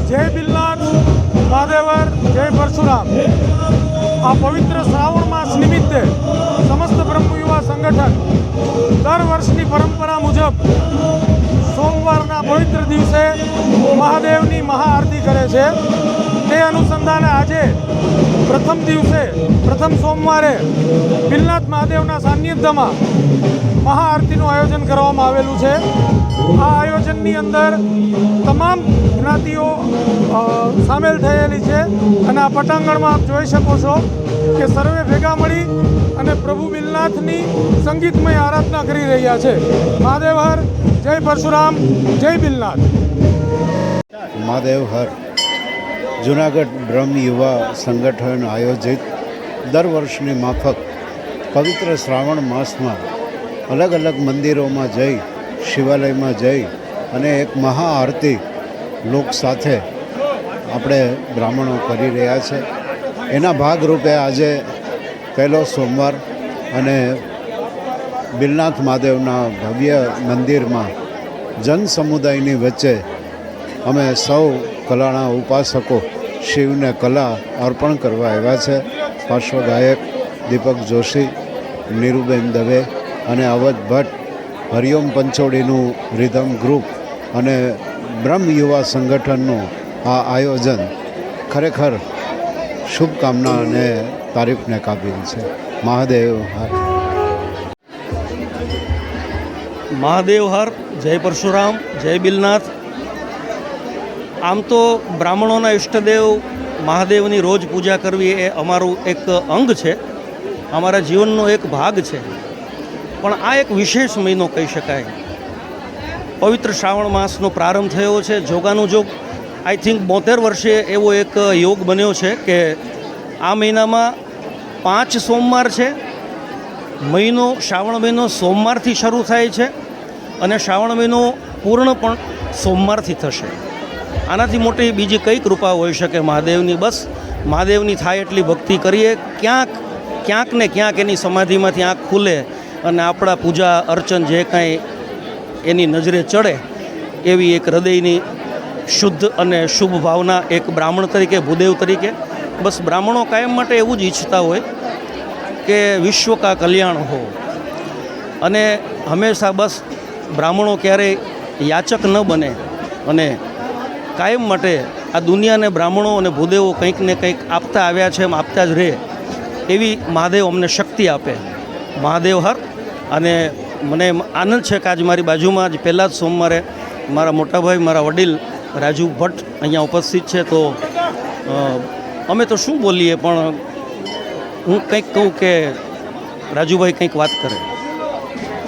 જય બિલનાથ, મહાદેવર, જય પરશુરામ। આ પવિત્ર શ્રાવણ માસ નિમિત્તે સમસ્ત બ્રહ્મ યુવા સંગઠન દર વર્ષની પરંપરા મુજબ સોમવારના પવિત્ર દિવસે મહાદેવની મહાઆરતી કરે છે। તે અનુસંધાને આજે પ્રથમ દિવસે પ્રથમ સોમવારે બિલનાથ મહાદેવના સાનિધ્યમાં મહાઆરતીનું આયોજન કરવામાં આવેલું છે। આ આયોજનની અંદર તમામ જ્ઞાતિઓ સામેલ થયેલી છે અને આ પટાંગણમાં આપ જોઈ શકો છો કે સર્વે ભેગા મળી અને પ્રભુ બિલનાથની સંગીતમય આરાધના કરી રહ્યા છે। મહાદેવ હર, જય પરશુરામ, જય બિલનાથ। મહાદેવ હર જૂનાગઢ બ્રહ્મ યુવા સંગઠન આયોજિત દર વર્ષની માફક પવિત્ર શ્રાવણ માસમાં અલગ અલગ મંદિરોમાં જઈ, શિવાલયમાં જઈ અને એક મહાઆરતી લોક સાથે આપણે બ્રાહ્મણો કરી રહ્યા છે। એના ભાગરૂપે આજે પહેલો સોમવાર અને બિલનાથ મહાદેવના ભવ્ય મંદિરમાં જન સમુદાયની વચ્ચે અમે સૌ કલાના ઉપાસકો શિવને કલા અર્પણ કરવા આવ્યા છે। પાર્શ્વગાયક દીપક જોશી, નીરુબેન દવે અને અવધ ભટ્ટ, હરિઓમ પંચોળીનું રિધમ ગ્રુપ અને બ્રહ્મ યુવા સંગઠનનું આ આયોજન ખરેખર શુભકામના અને તારીફને કાબિલ છે। મહાદેવ હર, મહાદેવ હર, જય પરશુરામ, જય બિલનાથ। આમ તો બ્રાહ્મણોના ઈષ્ટદેવ મહાદેવની રોજ પૂજા કરવી એ અમારું એક અંગ છે, અમારા જીવનનો એક ભાગ છે। પણ આ એક વિશેષ મહિનો કહી શકાય। પવિત્ર શ્રાવણ માસનો પ્રારંભ થયો છે। જોગાનુજોગ આઈ થિંક 72 વર્ષે એવો એક યોગ બન્યો છે કે આ મહિનામાં 5 સોમવાર છે। મહિનો શ્રાવણ મહિનો સોમવારથી શરૂ થાય છે અને શ્રાવણ મહિનો પૂર્ણ પણ સોમવારથી થશે। આનાથી મોટી બીજી કઈ કૃપા હોઈ શકે મહાદેવની? બસ મહાદેવની થાય એટલી ભક્તિ કરીએ, ક્યાંક ને ક્યાંક એની સમાધિમાંથી આંખ ખુલે અને આપણા પૂજા અર્ચન જે કાંઈ એની નજરે ચડે એવી એક હૃદયની શુદ્ધ અને શુભ ભાવના એક બ્રાહ્મણ તરીકે, ભૂદેવ તરીકે બસ બ્રાહ્મણો કાયમ માટે એવું જ ઈચ્છતા હોય કે વિશ્વ કા કલ્યાણ હો અને હંમેશા બસ બ્રાહ્મણો ક્યારેય યાચક ન બને અને કાયમ માટે આ દુનિયાને બ્રાહ્મણો અને ભૂદેવો કંઈક ને કંઈક આપતા આવ્યા છે, એમ આપતા જ રહે એવી મહાદેવ અમને શક્તિ આપે। મહાદેવ હર। અને મને આનંદ છે કે આજ મારી બાજુમાં જ પહેલાં જ સોમવારે મારા મોટાભાઈ, મારા વડીલ રાજુ ભટ્ટ અહીંયા ઉપસ્થિત છે। તો અમે તો શું બોલીએ, પણ હું કંઈક કહું કે રાજુભાઈ કંઈક વાત કરે।